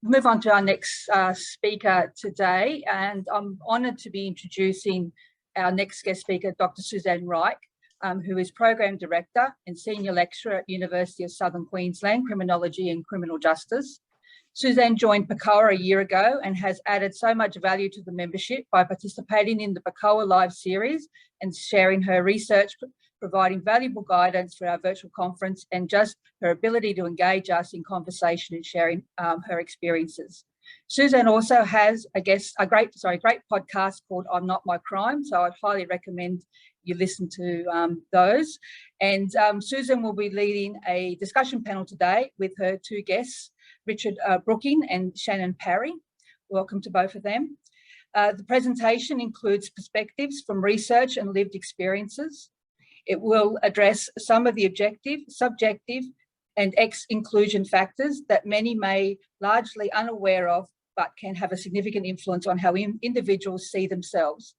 move on to our next speaker today, and I'm honoured to be introducing our next guest speaker, Dr. Suzanne Reich, who is Program Director and Senior Lecturer at University of Southern Queensland, Criminology and Criminal Justice. Suzanne joined PACCOA a year ago and has added so much value to the membership by participating in the PACCOA Live series and sharing her research, providing valuable guidance for our virtual conference, and just her ability to engage us in conversation and sharing her experiences. Suzanne also has a great podcast called I'm Not My Crime, so I'd highly recommend you listen to those. And Suzanne will be leading a discussion panel today with her two guests, Richard Brooking and Shannon Parry. Welcome to both of them. The presentation includes perspectives from research and lived experiences. It will address some of the objective, subjective, and exclusion factors that many may largely unaware of, but can have a significant influence on how individuals see themselves,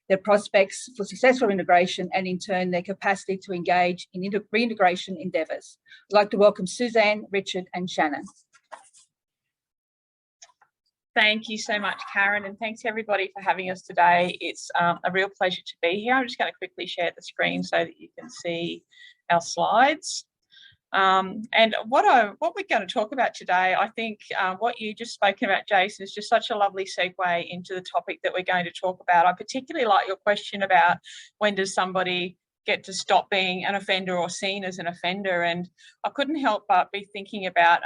their prospects for successful integration, and in turn, their capacity to engage in reintegration endeavours. I'd like to welcome Suzanne, Richard, and Shannon. Thank you so much, Karen, and thanks everybody for having us today. It's a real pleasure to be here. I'm just going to quickly share the screen so that you can see our slides. And what we're going to talk about today, I think what you just spoken about, Jason, is just such a lovely segue into the topic that we're going to talk about. I particularly like your question about when does somebody get to stop being an offender or seen as an offender, and I couldn't help but be thinking about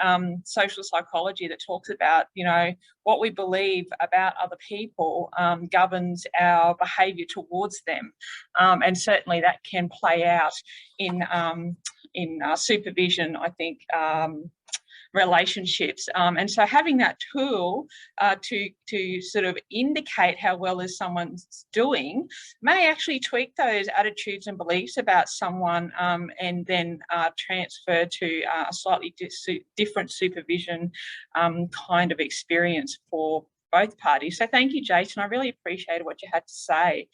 social psychology that talks about, you know, what we believe about other people governs our behaviour towards them, and certainly that can play out in supervision, I think, relationships, and so having that tool to sort of indicate how well is someone's doing may actually tweak those attitudes and beliefs about someone, and then transfer to a slightly different supervision kind of experience for both parties. So thank you, Jason. I really appreciated what you had to say.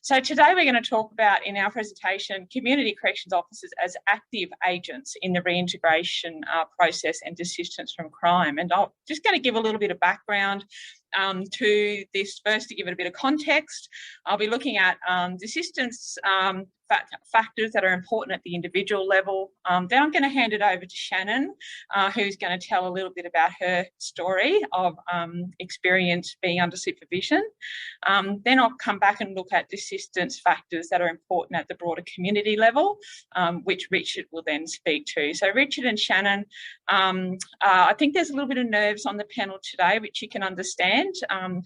So today we're going to talk about, in our presentation, community corrections officers as active agents in the reintegration process and desistance from crime. And I'm just going to give a little bit of background to this first, to give it a bit of context. I'll be looking at desistance factors that are important at the individual level. Then I'm going to hand it over to Shannon, who's going to tell a little bit about her story of experience being under supervision. Then I'll come back and look at desistance factors that are important at the broader community level, which Richard will then speak to. So Richard and Shannon, I think there's a little bit of nerves on the panel today, which you can understand,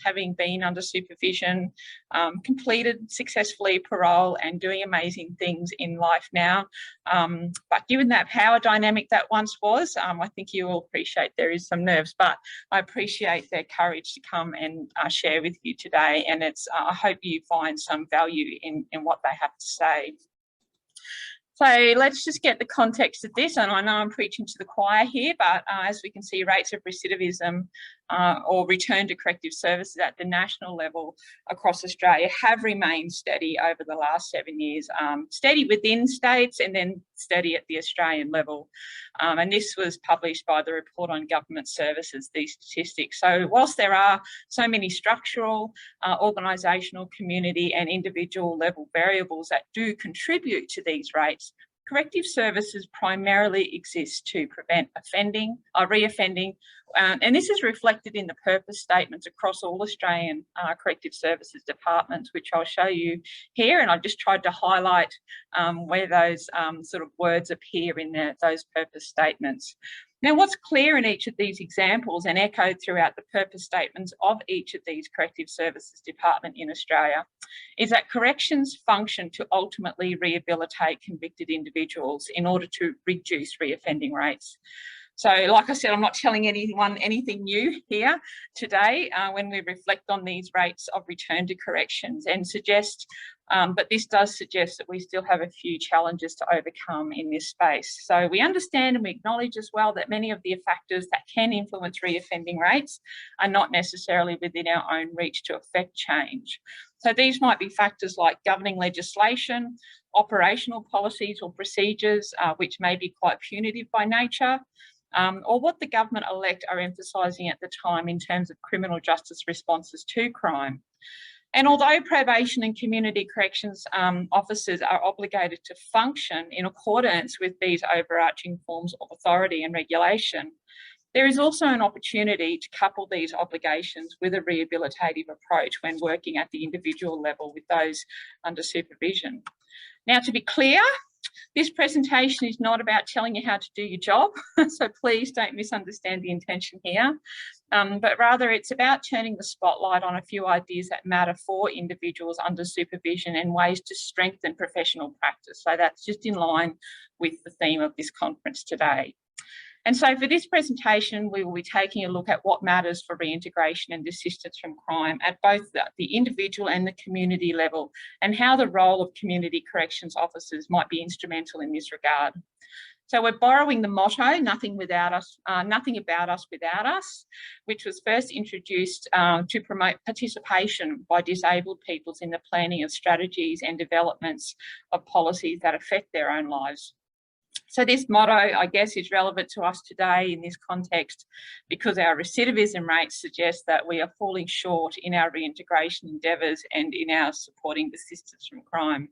having been under supervision, completed successfully parole and doing amazing things in life now. But given that power dynamic that once was, I think you will appreciate there is some nerves, but I appreciate their courage to come and share with you today. And it's I hope you find some value in what they have to say. So let's just get the context of this. And I know I'm preaching to the choir here, but as we can see, rates of recidivism or return to corrective services at the national level across Australia have remained steady over the last 7 years, steady within states and then steady at the Australian level. And this was published by the Report on Government Services, these statistics. So whilst there are so many structural, organisational, community and individual level variables that do contribute to these rates, corrective services primarily exist to prevent reoffending, and this is reflected in the purpose statements across all Australian corrective services departments, which I'll show you here. And I just tried to highlight where those sort of words appear in those purpose statements. Now, what's clear in each of these examples and echoed throughout the purpose statements of each of these corrective services department in Australia is that corrections function to ultimately rehabilitate convicted individuals in order to reduce reoffending rates. So, like I said, I'm not telling anyone anything new here today when we reflect on these rates of return to corrections, and suggest But this does suggest that we still have a few challenges to overcome in this space. So we understand and we acknowledge as well that many of the factors that can influence reoffending rates are not necessarily within our own reach to affect change. So these might be factors like governing legislation, operational policies or procedures, which may be quite punitive by nature, or what the government-elect are emphasising at the time in terms of criminal justice responses to crime. And although probation and community corrections officers are obligated to function in accordance with these overarching forms of authority and regulation, there is also an opportunity to couple these obligations with a rehabilitative approach when working at the individual level with those under supervision. Now, to be clear, this presentation is not about telling you how to do your job, so please don't misunderstand the intention here, but rather it's about turning the spotlight on a few ideas that matter for individuals under supervision and ways to strengthen professional practice. So that's just in line with the theme of this conference today. And so for this presentation, we will be taking a look at what matters for reintegration and desistance from crime at both the individual and the community level, and how the role of community corrections officers might be instrumental in this regard. So we're borrowing the motto, nothing about us without us, which was first introduced to promote participation by disabled peoples in the planning of strategies and developments of policies that affect their own lives. So this motto, I guess, is relevant to us today in this context because our recidivism rates suggest that we are falling short in our reintegration endeavours and in our supporting desistance from crime.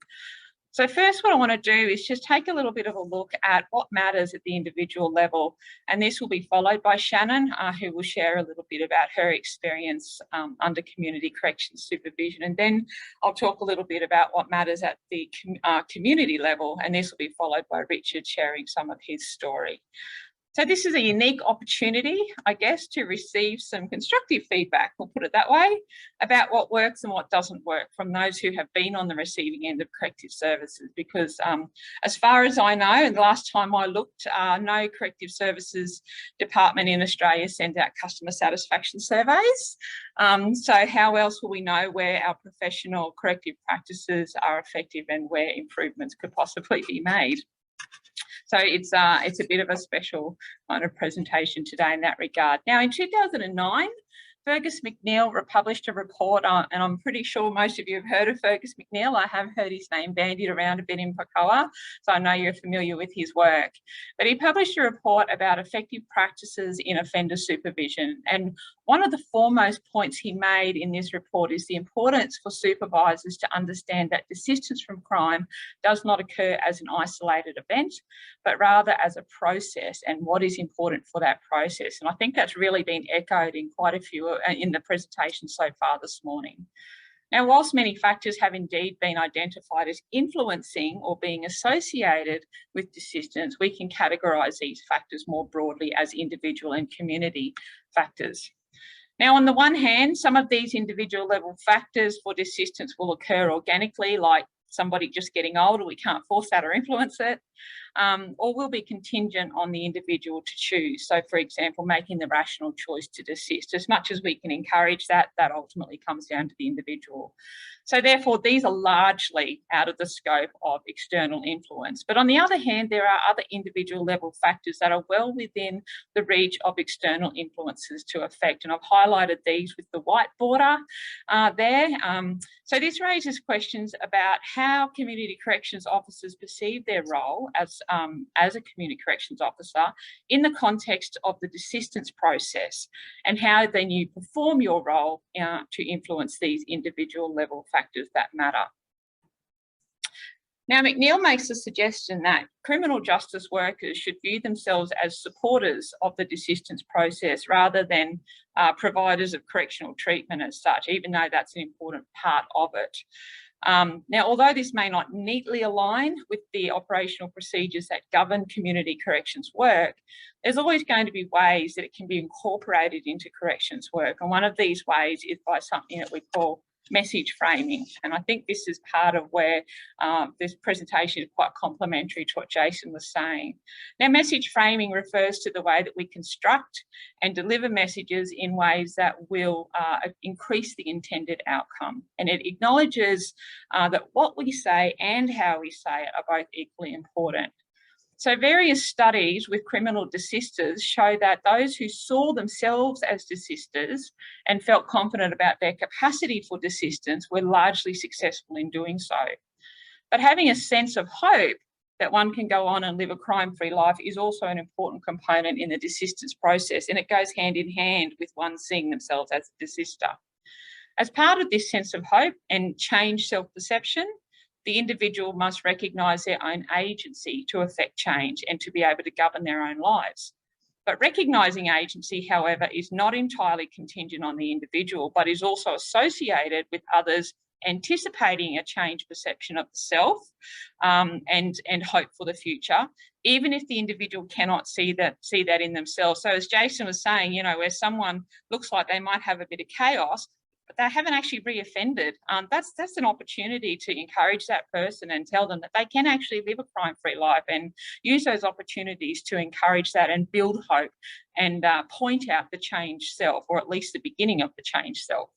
So first, what I want to do is just take a little bit of a look at what matters at the individual level, and this will be followed by Shannon, who will share a little bit about her experience under community corrections supervision, and then I'll talk a little bit about what matters at the community level, and this will be followed by Richard sharing some of his story. So this is a unique opportunity, I guess, to receive some constructive feedback, we'll put it that way, about what works and what doesn't work from those who have been on the receiving end of corrective services, because as far as I know, and the last time I looked, no corrective services department in Australia sends out customer satisfaction surveys. So how else will we know where our professional corrective practices are effective and where improvements could possibly be made? So it's a bit of a special kind of presentation today in that regard. Now, in 2009, Fergus McNeil published a report, and I'm pretty sure most of you have heard of Fergus McNeil. I have heard his name bandied around a bit in PACCOA, so I know you're familiar with his work. But he published a report about effective practices in offender supervision, and one of the foremost points he made in this report is the importance for supervisors to understand that desistance from crime does not occur as an isolated event, but rather as a process, and what is important for that process. And I think that's really been echoed in quite a few in the presentation so far this morning. Now, whilst many factors have indeed been identified as influencing or being associated with desistance, we can categorise these factors more broadly as individual and community factors. Now, on the one hand, some of these individual level factors for desistance will occur organically, like somebody just getting older, we can't force that or influence it, or will be contingent on the individual to choose. So, for example, making the rational choice to desist. As much as we can encourage that, that ultimately comes down to the individual. So therefore, these are largely out of the scope of external influence. But on the other hand, there are other individual level factors that are well within the reach of external influences to affect. And I've highlighted these with the white border there. So this raises questions about how community corrections officers perceive their role as a community corrections officer in the context of the desistance process, and how then you perform your role to influence these individual level factors that matter. Now, McNeil makes the suggestion that criminal justice workers should view themselves as supporters of the desistance process rather than providers of correctional treatment as such, even though that's an important part of it. Now, although this may not neatly align with the operational procedures that govern community corrections work, there's always going to be ways that it can be incorporated into corrections work. And one of these ways is by something that we call message framing. And I think this is part of where this presentation is quite complementary to what Jason was saying. Now, message framing refers to the way that we construct and deliver messages in ways that will increase the intended outcome. And it acknowledges that what we say and how we say it are both equally important. So various studies with criminal desisters show that those who saw themselves as desisters and felt confident about their capacity for desistance were largely successful in doing so. But having a sense of hope that one can go on and live a crime-free life is also an important component in the desistance process, and it goes hand in hand with one seeing themselves as a desister. As part of this sense of hope and change self-perception, the individual must recognise their own agency to effect change and to be able to govern their own lives. But recognising agency, however, is not entirely contingent on the individual, but is also associated with others anticipating a changed perception of the self and hope for the future, even if the individual cannot see that in themselves. So as Jason was saying, you know, where someone looks like they might have a bit of chaos, but they haven't actually reoffended, that's an opportunity to encourage that person and tell them that they can actually live a crime-free life, and use those opportunities to encourage that and build hope and point out the changed self, or at least the beginning of the changed self.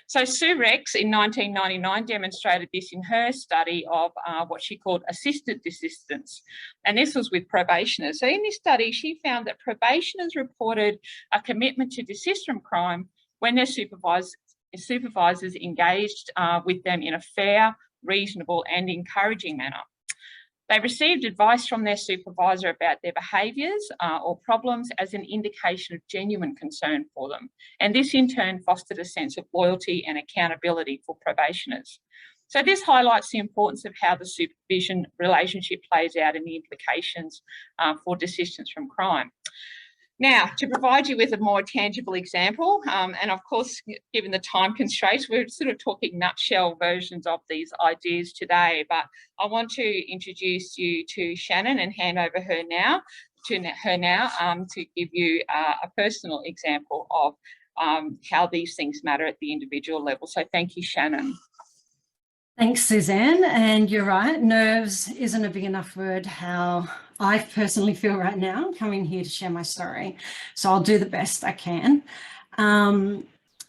So Sue Rex in 1999 demonstrated this in her study of what she called assisted desistance, and this was with probationers. So in this study, she found that probationers reported a commitment to desist from crime when their supervisors engaged with them in a fair, reasonable and encouraging manner. They received advice from their supervisor about their behaviours or problems as an indication of genuine concern for them. And this in turn fostered a sense of loyalty and accountability for probationers. So this highlights the importance of how the supervision relationship plays out and the implications for desistance from crime. Now, to provide you with a more tangible example, and of course, given the time constraints, we're sort of talking nutshell versions of these ideas today, but I want to introduce you to Shannon and hand over her now to give you a personal example of how these things matter at the individual level. So thank you, Shannon. Thanks, Suzanne. And you're right, nerves isn't a big enough word how I personally feel right now, coming here to share my story. So I'll do the best I can.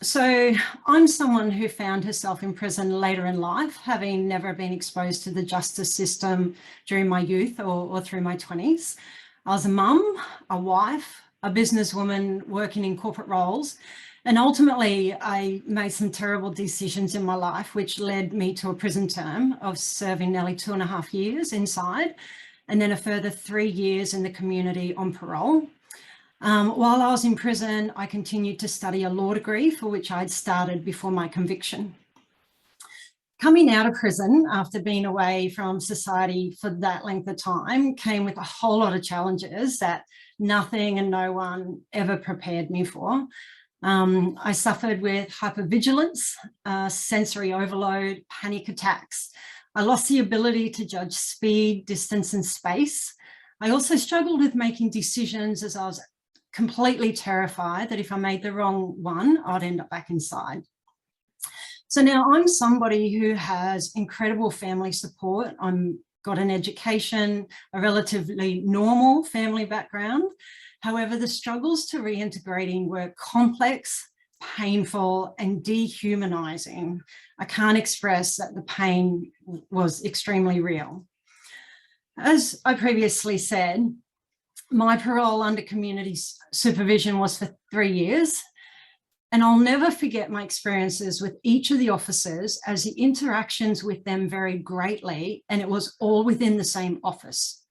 So I'm someone who found herself in prison later in life, having never been exposed to the justice system during my youth or through my 20s. I was a mum, a wife, a businesswoman working in corporate roles. And ultimately, I made some terrible decisions in my life, which led me to a prison term of serving nearly 2.5 years inside, and then a further 3 years in the community on parole. While I was in prison, I continued to study a law degree for which I'd started before my conviction. Coming out of prison after being away from society for that length of time came with a whole lot of challenges that nothing and no one ever prepared me for. I suffered with hypervigilance, sensory overload, panic attacks. I lost the ability to judge speed, distance and space. I also struggled with making decisions as I was completely terrified that if I made the wrong one, I'd end up back inside. So now I'm somebody who has incredible family support. I've got an education, a relatively normal family background. However, the struggles to reintegrating were complex, painful and dehumanizing. I can't express that the pain was extremely real. As I previously said, my parole under community supervision was for 3 years, and I'll never forget my experiences with each of the officers as the interactions with them varied greatly, and it was all within the same office.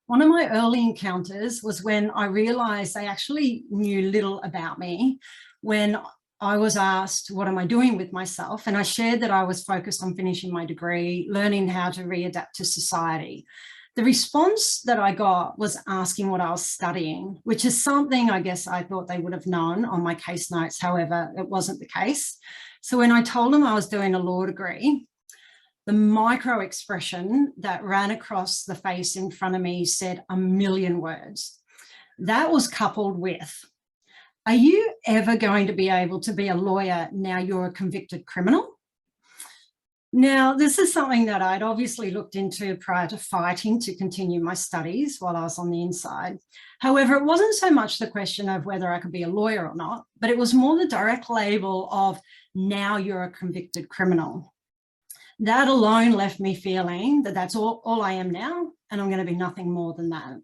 One of my early encounters was when I realized they actually knew little about me. When I was asked, what am I doing with myself? And I shared that I was focused on finishing my degree, learning how to readapt to society. The response that I got was asking what I was studying, which is something I guess I thought they would have known on my case notes. However, it wasn't the case. So when I told them I was doing a law degree, the micro expression that ran across the face in front of me said a million words. That was coupled with Are you ever going to be able to be a lawyer now you're a convicted criminal? Now, this is something that I'd obviously looked into prior to fighting to continue my studies while I was on the inside. However, it wasn't so much the question of whether I could be a lawyer or not, but it was more the direct label of now you're a convicted criminal. That alone left me feeling that that's all I am now, and I'm going to be nothing more than that.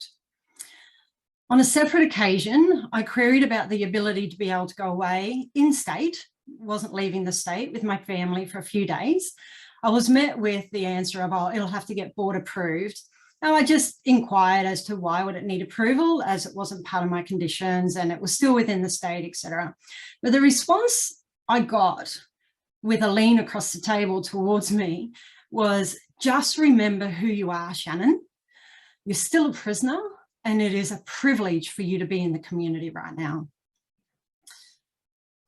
On a separate occasion, I queried about the ability to be able to go away in state, wasn't leaving the state, with my family for a few days. I was met with the answer of, oh, it'll have to get board approved. And I just inquired as to why would it need approval, as it wasn't part of my conditions and it was still within the state, etc. But the response I got, with a lean across the table towards me, was, just remember who you are, Shannon. You're still a prisoner, and it is a privilege for you to be in the community right now.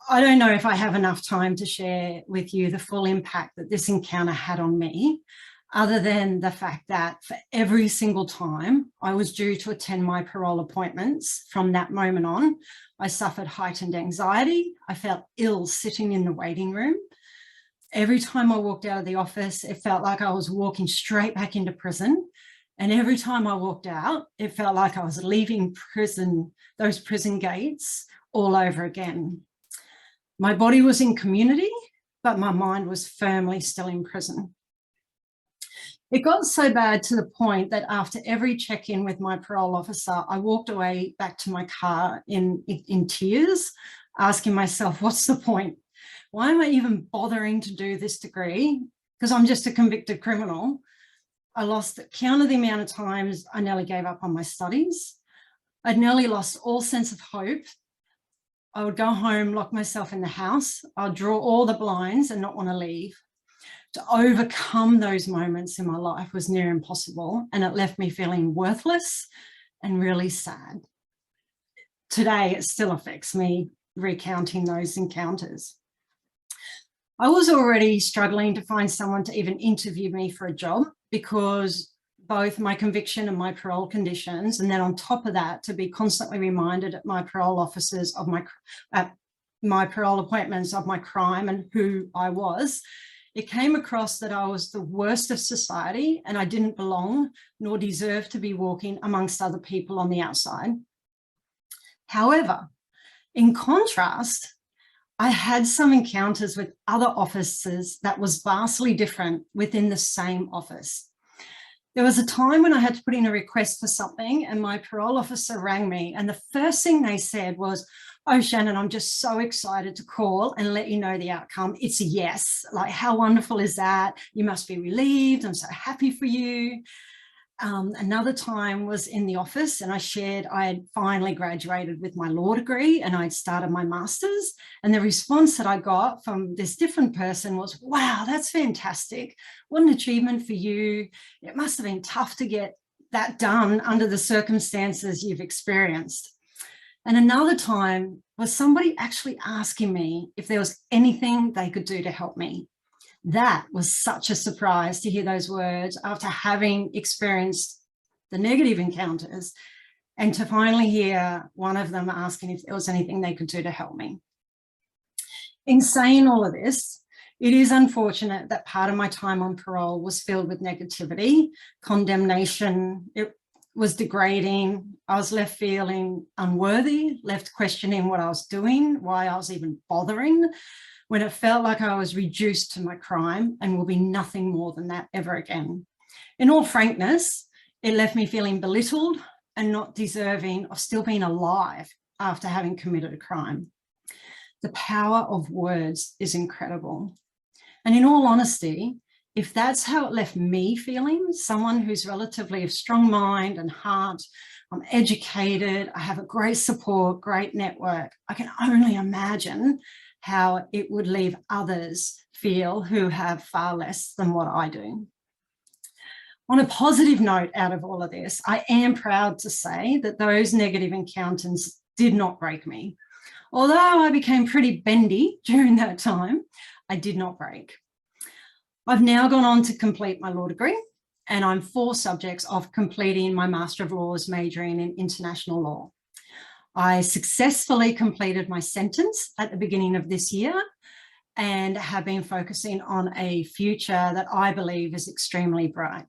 I don't know if I have enough time to share with you the full impact that this encounter had on me, other than the fact that for every single time I was due to attend my parole appointments, from that moment on, I suffered heightened anxiety. I felt ill sitting in the waiting room. Every time I walked out of the office, it felt like I was walking straight back into prison. And every time I walked out, it felt like I was leaving prison, those prison gates, all over again. My body was in community, but my mind was firmly still in prison. It got so bad to the point that after every check-in with my parole officer, I walked away back to my car in tears, asking myself, what's the point? Why am I even bothering to do this degree? Because I'm just a convicted criminal. I lost count of the amount of times I nearly gave up on my studies. I'd nearly lost all sense of hope. I would go home, lock myself in the house. I'd draw all the blinds and not want to leave. To overcome those moments in my life was near impossible, and it left me feeling worthless and really sad. Today, it still affects me, recounting those encounters. I was already struggling to find someone to even interview me for a job, because both my conviction and my parole conditions, and then on top of that, to be constantly reminded at my parole officers of my parole appointments of my crime and who I was, it came across that I was the worst of society and I didn't belong nor deserve to be walking amongst other people on the outside. However, in contrast, I had some encounters with other officers that was vastly different within the same office. There was a time when I had to put in a request for something and my parole officer rang me, and the first thing they said was, oh, Shannon, I'm just so excited to call and let you know the outcome. It's a yes. Like, how wonderful is that? You must be relieved. I'm so happy for you. Another time was in the office, and I shared I had finally graduated with my law degree and I'd started my master's, and the response that I got from this different person was, wow, that's fantastic. What an achievement for you. It must have been tough to get that done under the circumstances you've experienced. And another time was somebody actually asking me if there was anything they could do to help me. That was such a surprise to hear those words after having experienced the negative encounters, and to finally hear one of them asking if there was anything they could do to help me. In saying all of this, it is unfortunate that part of my time on parole was filled with negativity, condemnation. It was degrading. I was left feeling unworthy, left questioning what I was doing, why I was even bothering, when it felt like I was reduced to my crime and will be nothing more than that ever again. In all frankness, it left me feeling belittled and not deserving of still being alive after having committed a crime. The power of words is incredible. And in all honesty, if that's how it left me feeling, someone who's relatively of strong mind and heart, I'm educated, I have a great support, great network, I can only imagine how it would leave others feel who have far less than what I do. On a positive note out of all of this, I am proud to say that those negative encounters did not break me. Although I became pretty bendy during that time, I did not break. I've now gone on to complete my law degree, and I'm 4 subjects of completing my Master of Laws majoring in international law. I successfully completed my sentence at the beginning of this year and have been focusing on a future that I believe is extremely bright.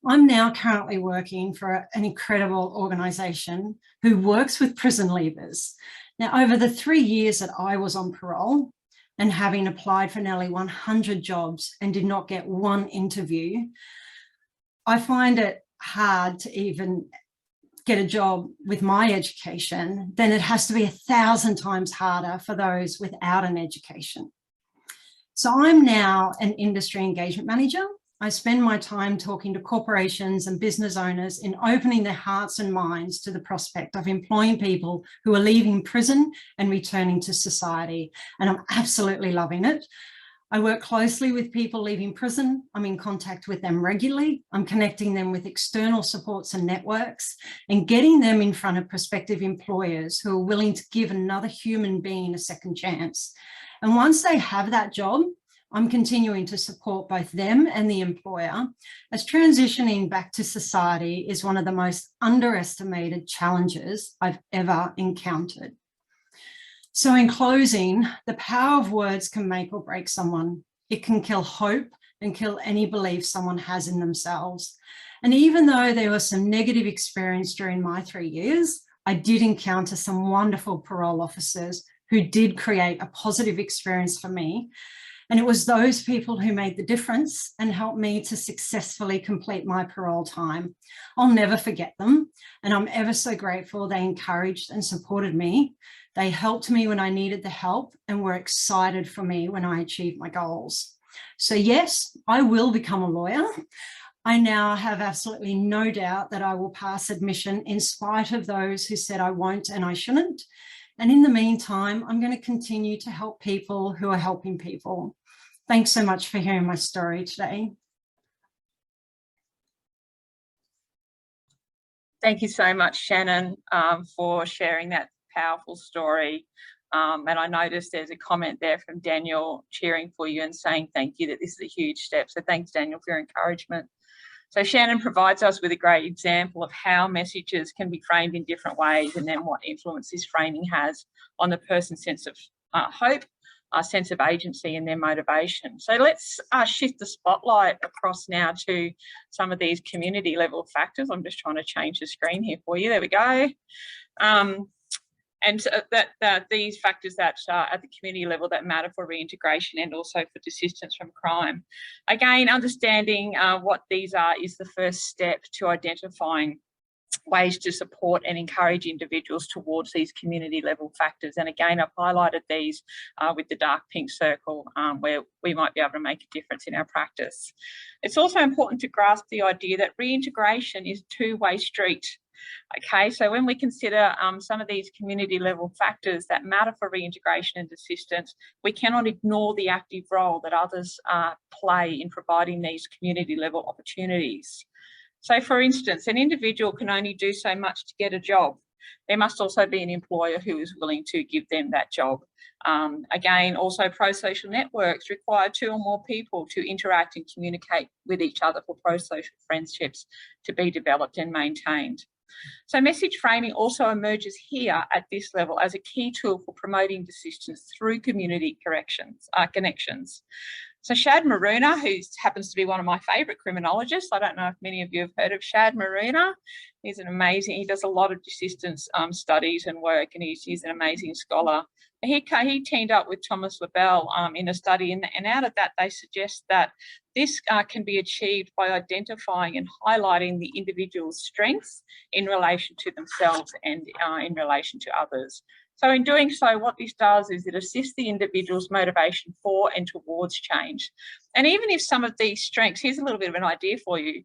I'm now currently working for an incredible organisation who works with prison leavers. Now, over the 3 years that I was on parole and having applied for nearly 100 jobs and did not get one interview, I find it hard to even get a job with my education. Then it has to be 1,000 times harder for those without an education. So I'm now an industry engagement manager. I spend my time talking to corporations and business owners in opening their hearts and minds to the prospect of employing people who are leaving prison and returning to society. And I'm absolutely loving it. I work closely with people leaving prison. I'm in contact with them regularly. I'm connecting them with external supports and networks and getting them in front of prospective employers who are willing to give another human being a second chance. And once they have that job, I'm continuing to support both them and the employer, as transitioning back to society is one of the most underestimated challenges I've ever encountered. So in closing, the power of words can make or break someone. It can kill hope and kill any belief someone has in themselves. And even though there was some negative experience during my 3 years, I did encounter some wonderful parole officers who did create a positive experience for me. And it was those people who made the difference and helped me to successfully complete my parole time. I'll never forget them. And I'm ever so grateful they encouraged and supported me. They helped me when I needed the help and were excited for me when I achieved my goals. So yes, I will become a lawyer. I now have absolutely no doubt that I will pass admission in spite of those who said I won't and I shouldn't. And in the meantime, I'm going to continue to help people who are helping people. Thanks so much for hearing my story today. Thank you so much, Shannon, for sharing that powerful story. And I noticed there's a comment there from Daniel cheering for you and saying thank you, that this is a huge step. So thanks, Daniel, for your encouragement. So Shannon provides us with a great example of how messages can be framed in different ways and then what influence this framing has on the person's sense of hope, a sense of agency and their motivation. So let's shift the spotlight across now to some of these community level factors. I'm just trying to change the screen here for you. There we go. And these factors that at the community level that matter for reintegration and also for desistance from crime. Again, understanding what these are is the first step to identifying ways to support and encourage individuals towards these community level factors. And again, I've highlighted these with the dark pink circle where we might be able to make a difference in our practice. It's also important to grasp the idea that reintegration is a two-way street. Okay, so when we consider some of these community level factors that matter for reintegration and desistance, we cannot ignore the active role that others play in providing these community level opportunities. So for instance, an individual can only do so much to get a job. There must also be an employer who is willing to give them that job. Again, also pro-social networks require 2 or more people to interact and communicate with each other for pro-social friendships to be developed and maintained. So message framing also emerges here at this level as a key tool for promoting desistance through community connections. So Shad Maruna, who happens to be one of my favourite criminologists, I don't know if many of you have heard of Shad Maruna. He's an amazing, he does a lot of desistance studies and work, and he's an amazing scholar. He teamed up with Thomas Labelle in a study, and out of that they suggest that this can be achieved by identifying and highlighting the individual's strengths in relation to themselves and in relation to others. So in doing so, what this does is it assists the individual's motivation for and towards change. And even if some of these strengths, here's a little bit of an idea for you,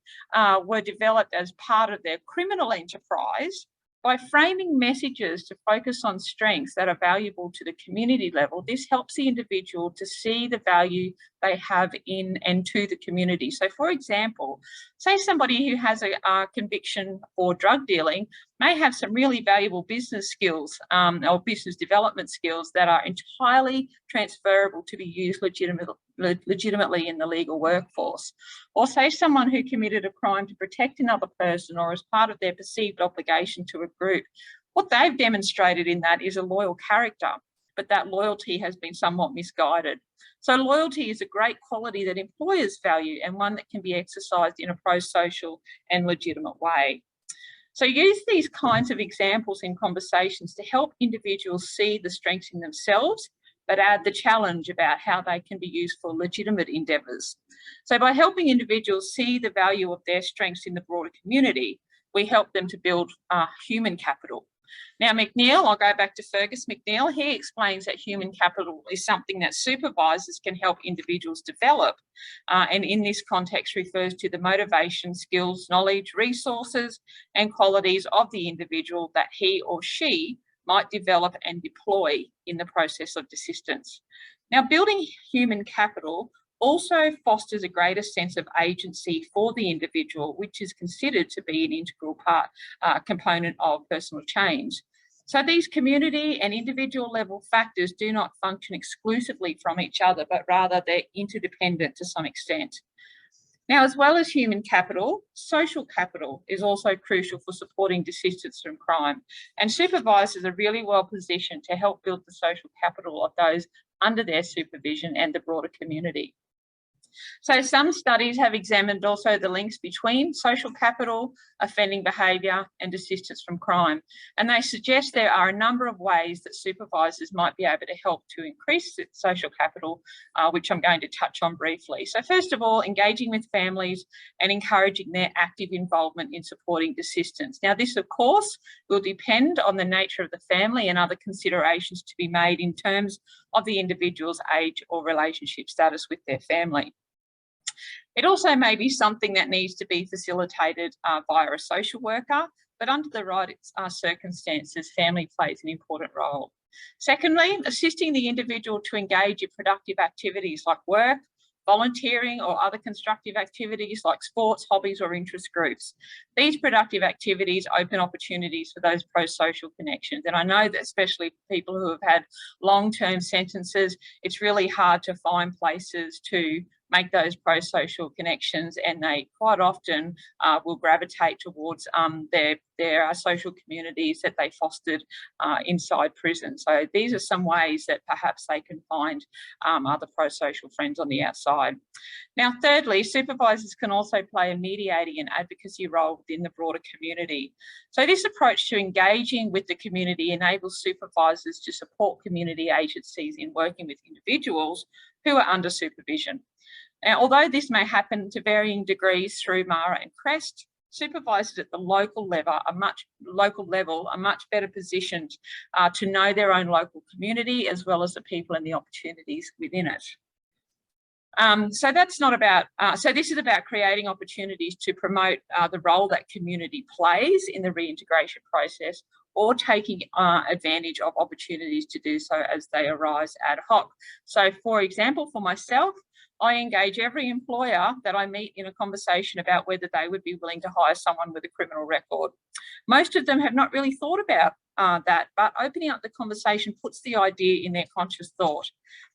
were developed as part of their criminal enterprise, by framing messages to focus on strengths that are valuable to the community level, this helps the individual to see the value they have in and to the community. So for example, say somebody who has a conviction for drug dealing may have some really valuable business skills or business development skills that are entirely transferable to be used legitimately in the legal workforce. Or say someone who committed a crime to protect another person or as part of their perceived obligation to a group What they've demonstrated in that is a loyal character, but that loyalty has been somewhat misguided. So loyalty is a great quality that employers value and one that can be exercised in a pro-social and legitimate way. So use these kinds of examples in conversations to help individuals see the strengths in themselves, but add the challenge about how they can be used for legitimate endeavours. So by helping individuals see the value of their strengths in the broader community, we help them to build human capital. Now, McNeil, I'll go back to Fergus McNeil. He explains that human capital is something that supervisors can help individuals develop, and in this context refers to the motivation, skills, knowledge, resources, and qualities of the individual that he or she might develop and deploy in the process of desistance. Now, building human capital also fosters a greater sense of agency for the individual, which is considered to be an integral component of personal change. So these community and individual level factors do not function exclusively from each other, but rather they're interdependent to some extent. Now, as well as human capital, social capital is also crucial for supporting desistance from crime, and supervisors are really well positioned to help build the social capital of those under their supervision and the broader community. So some studies have examined also the links between social capital, offending behaviour and desistance from crime. And they suggest there are a number of ways that supervisors might be able to help to increase social capital, which I'm going to touch on briefly. So first of all, engaging with families and encouraging their active involvement in supporting desistance. Now this, of course, will depend on the nature of the family and other considerations to be made in terms of the individual's age or relationship status with their family. It also may be something that needs to be facilitated via a social worker, but under the right circumstances, family plays an important role. Secondly, assisting the individual to engage in productive activities like work, volunteering or other constructive activities like sports, hobbies or interest groups. These productive activities open opportunities for those pro-social connections. And I know that especially for people who have had long-term sentences, it's really hard to find places to make those pro-social connections, and they quite often will gravitate towards their social communities that they fostered inside prison. So these are some ways that perhaps they can find other pro-social friends on the outside. Now, thirdly, supervisors can also play a mediating and advocacy role within the broader community. So this approach to engaging with the community enables supervisors to support community agencies in working with individuals who are under supervision. Now, although this may happen to varying degrees through MARA and CREST, supervisors at the local level are much better positioned to know their own local community as well as the people and the opportunities within it. So that's not about, so this is about creating opportunities to promote the role that community plays in the reintegration process, or taking advantage of opportunities to do so as they arise ad hoc. So for example, for myself, I engage every employer that I meet in a conversation about whether they would be willing to hire someone with a criminal record. Most of them have not really thought about that, but opening up the conversation puts the idea in their conscious thought.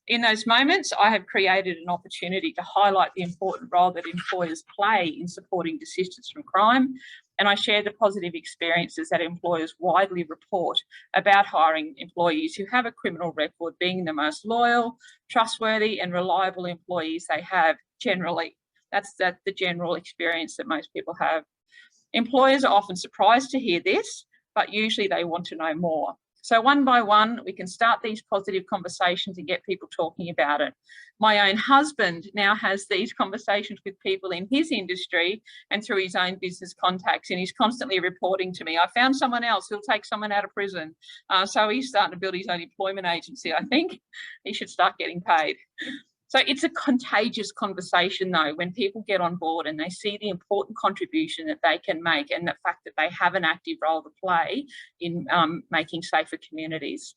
In those moments, I have created an opportunity to highlight the important role that employers play in supporting desistance from crime, and I share the positive experiences that employers widely report about hiring employees who have a criminal record being the most loyal, trustworthy and reliable employees they have generally. That's the general experience that most people have. Employers are often surprised to hear this, but usually they want to know more. So one by one, we can start these positive conversations and get people talking about it. My own husband now has these conversations with people in his industry and through his own business contacts, and he's constantly reporting to me, I found someone else who'll take someone out of prison. So he's starting to build his own employment agency. I think he should start getting paid. So it's a contagious conversation though, when people get on board and they see the important contribution that they can make and the fact that they have an active role to play in making safer communities.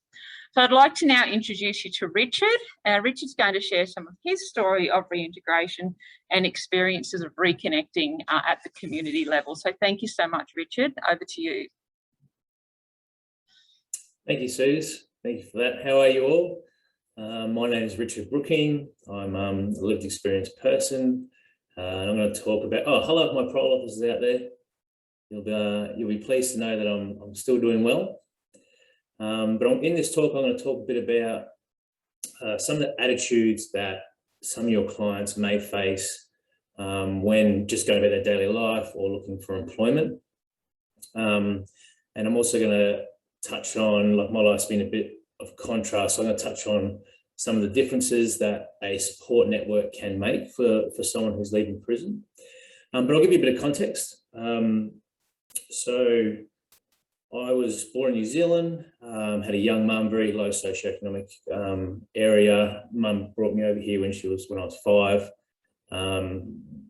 So I'd like to now introduce you to Richard. Richard's going to share some of his story of reintegration and experiences of reconnecting at the community level. So thank you so much, Richard. Over to you. Thank you, Suze. Thank you for that. How are you all? My name is Richard Brooking. I'm a lived experience person, and I'm going to talk about, oh, hello, my parole officers out there. You'll be pleased to know that I'm still doing well. But in this talk, I'm going to talk a bit about some of the attitudes that some of your clients may face when just going about their daily life or looking for employment. And I'm also going to touch on, like, my life's been a bit of contrast, so I'm going to touch on some of the differences that a support network can make for someone who's leaving prison. But I'll give you a bit of context. So I was born in New Zealand, had a young mum, very low socioeconomic area. Mum brought me over here when I was 5.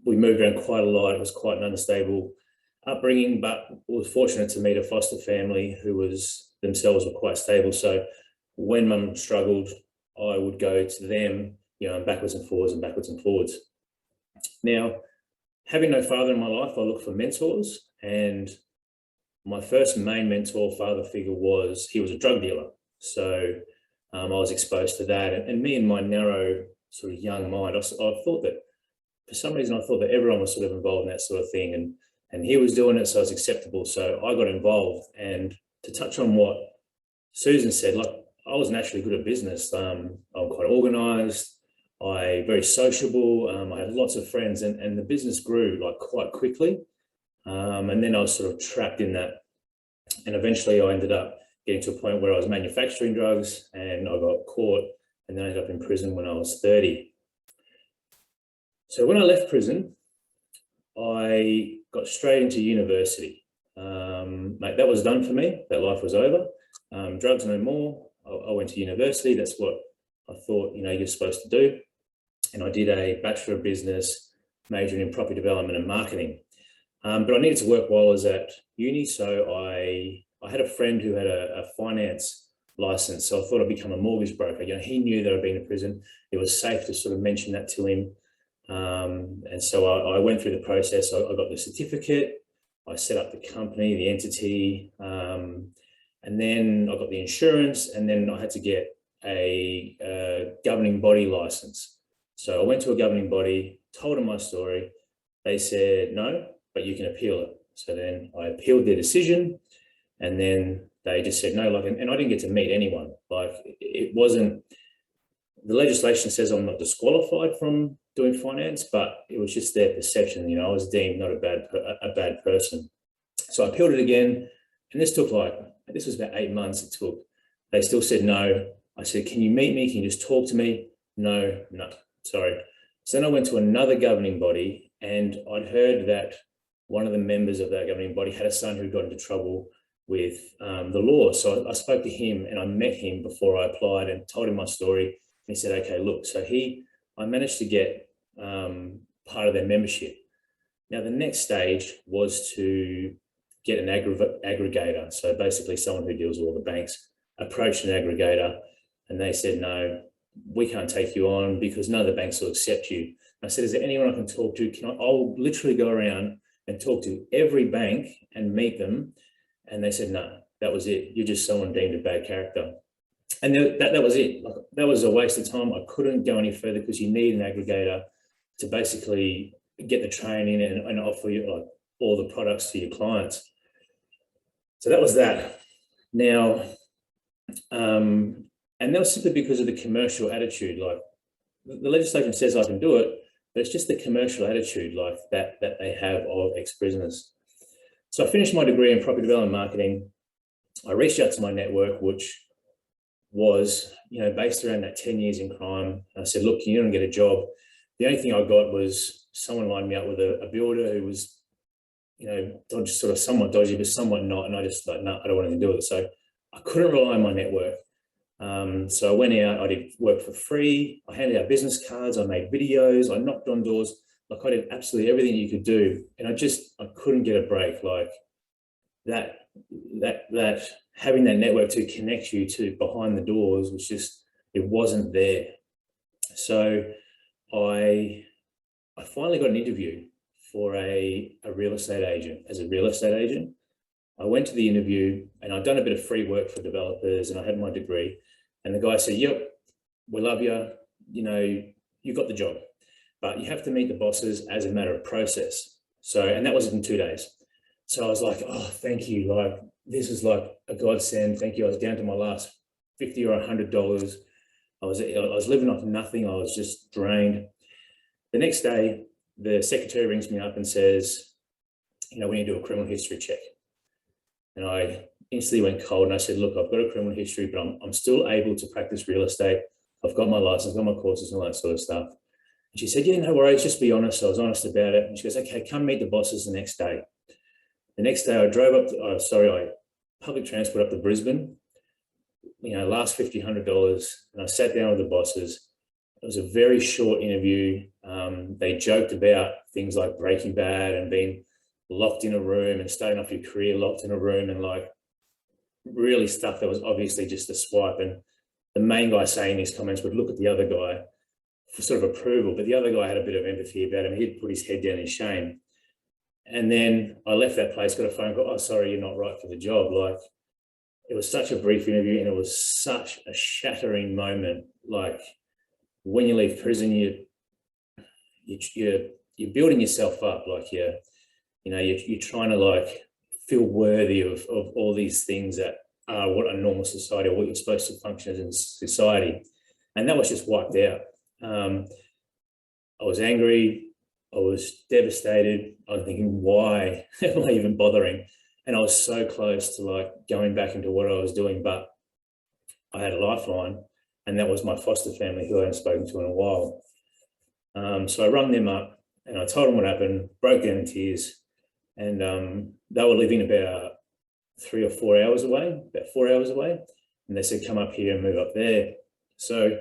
We moved around quite a lot. It was quite an unstable upbringing, but was fortunate to meet a foster family who themselves were quite stable. So when mum struggled, I would go to them, backwards and forwards and backwards and forwards. Now, having no father in my life, I looked for mentors, and my first main mentor, father figure, he was a drug dealer. So I was exposed to that, and me and my narrow sort of young mind, I thought that, for some reason, I thought that everyone was sort of involved in that sort of thing, and he was doing it, so it was acceptable. So I got involved. And to touch on what Susan said, like, I was naturally good at business. I'm quite organised, very sociable. I had lots of friends, and the business grew like quite quickly. And then I was sort of trapped in that. And eventually I ended up getting to a point where I was manufacturing drugs, and I got caught, and then I ended up in prison when I was 30. So when I left prison, I got straight into university. Mate, that was done for me. That life was over. Drugs no more. I went to university. That's what I thought, you're supposed to do. And I did a Bachelor of Business, majoring in property development and marketing. But I needed to work while I was at uni. So I had a friend who had a finance license. So I thought I'd become a mortgage broker. He knew that I'd been in prison. It was safe to sort of mention that to him. And so I went through the process. I got the certificate. I set up the company, the entity, and then I got the insurance, and then I had to get a governing body license. So I went to a governing body, told them my story. They said, no, but you can appeal it. So then I appealed their decision, and then they just said no, and I didn't get to meet anyone. It wasn't, the legislation says I'm not disqualified from doing finance, but it was just their perception. I was deemed not a bad person. So I appealed it again, and this was about 8 months it took. They still said no. I said, can you meet me? Can you just talk to me? No, sorry. So then I went to another governing body, and I'd heard that one of the members of that governing body had a son who got into trouble with the law. So I spoke to him, and I met him before I applied and told him my story. And he said, okay, look, so I managed to get part of their membership. Now, the next stage was to get an aggregator. So basically someone who deals with all the banks approached an aggregator, and they said, no, we can't take you on because none of the banks will accept you. And I said, is there anyone I can talk to? I'll literally go around and talk to every bank and meet them. And they said, no, that was it. You're just someone deemed a bad character. And that was it. That was a waste of time. I couldn't go any further because you need an aggregator to basically get the training and offer you all the products to your clients. So that was that. Now, and that was simply because of the commercial attitude. The legislation says I can do it, but it's just the commercial attitude that they have of ex-prisoners. So I finished my degree in property development marketing. I reached out to my network, which was, based around that 10 years in crime. I said, look, you're going to get a job. The only thing I got was someone lined me up with a builder who was, sort of somewhat dodgy, but somewhat not. And I just thought, no, I don't want anything to do with it. So I couldn't rely on my network. So I went out, I did work for free. I handed out business cards. I made videos. I knocked on doors. I did absolutely everything you could do. And I couldn't get a break. That having that network to connect you to behind the doors was just, it wasn't there. So I finally got an interview for a real estate agent. As a real estate agent, I went to the interview, and I'd done a bit of free work for developers, and I had my degree. And the guy said, yep, we love you. You got the job, but you have to meet the bosses as a matter of process. So, and that was in 2 days. So I was like, oh, thank you. This is a godsend. Thank you. I was down to my last $50 or $100. I was living off nothing. I was just drained. The next day, the secretary rings me up and says, we need to do a criminal history check. And I instantly went cold and I said, look, I've got a criminal history, but I'm still able to practice real estate. I've got my license, I've got my courses and all that sort of stuff. And she said, yeah, no worries, just be honest. So I was honest about it. And she goes, okay, come meet the bosses the next day. The next day I drove up I public transport up to Brisbane, last $50, $100. And I sat down with the bosses. It was a very short interview. They joked about things like Breaking Bad and being locked in a room and starting off your career locked in a room, and like really stuff that was obviously just a swipe. And the main guy saying these comments would look at the other guy for sort of approval, but the other guy had a bit of empathy about him. He'd put his head down in shame. And then I left that place, got a phone call, oh, sorry, you're not right for the job. Like, it was such a brief interview and it was such a shattering moment. Like, when you leave prison, you're building yourself up. Like, you're trying to like feel worthy of all these things that are what a normal society, or what you're supposed to function as in society. And that was just wiped out. I was angry. I was devastated. I was thinking, why am I even bothering? And I was so close to like going back into what I was doing, but I had a lifeline, and that was my foster family, who I hadn't spoken to in a while. So I rang them up and I told them what happened, broke down in tears, and they were living about 3 or 4 hours away, and they said, come up here and move up there. So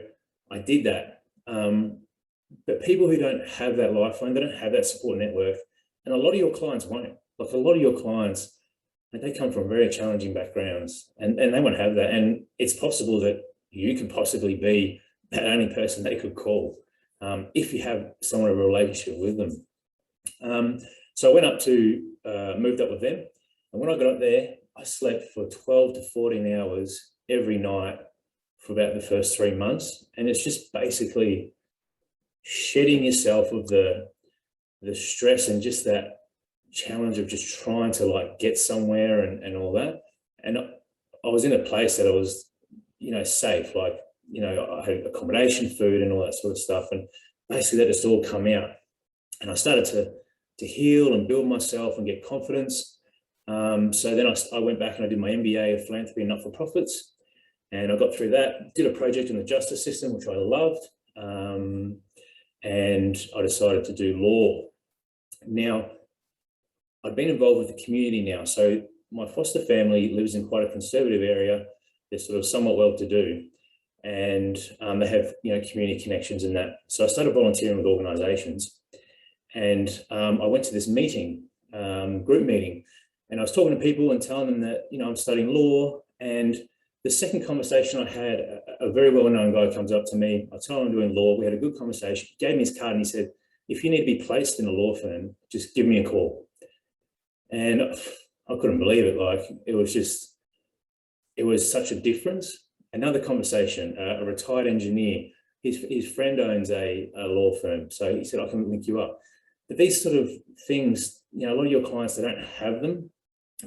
I did that. But people who don't have that lifeline, they don't have that support network, and a lot of your clients won't. Like, a lot of your clients, they come from very challenging backgrounds, and they won't have that. And it's possible that you could possibly be that only person they could call if you have somewhat of a relationship with them. So I went up to, moved up with them. And when I got up there, I slept for 12 to 14 hours every night for about the first 3 months. And it's just basically shedding yourself of the stress and just that challenge of just trying to like get somewhere and all that. And I was in a place that I was, safe, like, I had accommodation, food and all that sort of stuff. And basically that just all come out. And I started to heal and build myself and get confidence. So then I went back and I did my MBA of philanthropy and not-for-profits. And I got through that, did a project in the justice system, which I loved. And I decided to do law. Now, I've been involved with the community now. So my foster family lives in quite a conservative area. They're sort of somewhat well-to-do, and they have, community connections and that. So I started volunteering with organisations, and I went to this meeting, group meeting, and I was talking to people and telling them that, I'm studying law. And the second conversation I had, a very well-known guy comes up to me. I tell him I'm doing law. We had a good conversation. He gave me his card and he said, if you need to be placed in a law firm, just give me a call. And I couldn't believe it. Like, it was such a difference. Another conversation, a retired engineer, his friend owns a law firm. So he said, I can link you up. But these sort of things, a lot of your clients, they don't have them,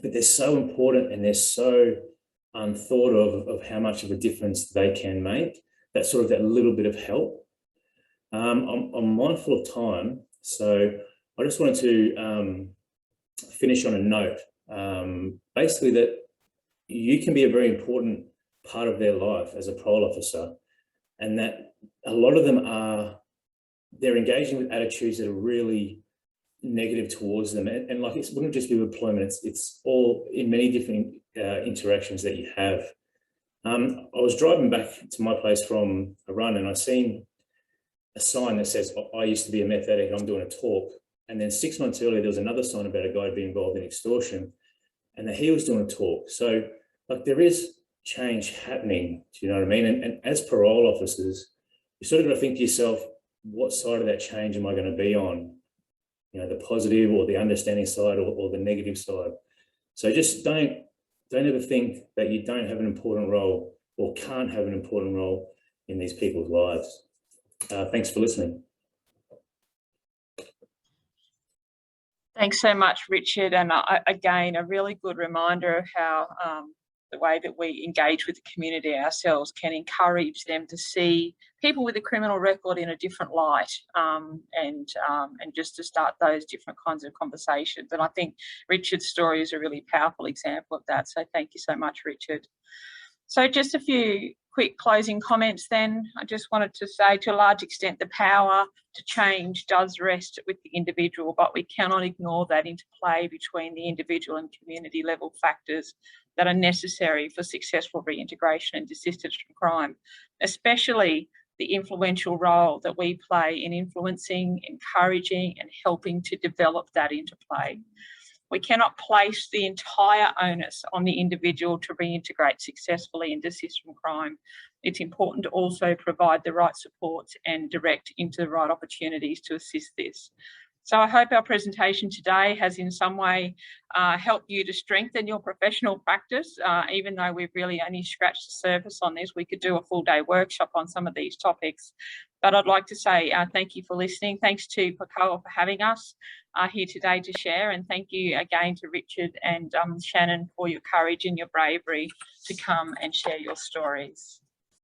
but they're so important, and they're so unthought of how much of a difference they can make. That sort of that little bit of help. I'm mindful of time, so I just wanted to finish on a note, basically that you can be a very important part of their life as a parole officer, and that a lot of them they're engaging with attitudes that are really negative towards them, and like, it wouldn't just be employment, it's all in many different interactions that you have. I was driving back to my place from a run, and I seen a sign that says, I used to be a meth addict, I'm doing a talk. And then 6 months earlier, there was another sign about a guy being involved in extortion, and that he was doing a talk. So like, there is change happening, do you know what I mean? And as parole officers, you sort of got to think to yourself, what side of that change am I going to be on? The positive or the understanding side, or the negative side. So just don't ever think that you don't have an important role or can't have an important role in these people's lives. Thanks for listening. Thanks so much, Richard. And again, a really good reminder of how the way that we engage with the community ourselves can encourage them to see people with a criminal record in a different light, and just to start those different kinds of conversations. And I think Richard's story is a really powerful example of that. So thank you so much, Richard. So just a few quick closing comments then. I just wanted to say, to a large extent, the power to change does rest with the individual, but we cannot ignore that interplay between the individual and community level factors that are necessary for successful reintegration and desistance from crime, especially the influential role that we play in influencing, encouraging and helping to develop that interplay. We cannot place the entire onus on the individual to reintegrate successfully and desist from crime. It's important to also provide the right supports and direct into the right opportunities to assist this. So I hope our presentation today has in some way helped you to strengthen your professional practice. Even though we've really only scratched the surface on this, we could do a full day workshop on some of these topics. But I'd like to say thank you for listening. Thanks to PACCOA for having us here today to share. And thank you again to Richard and Shannon for your courage and your bravery to come and share your stories.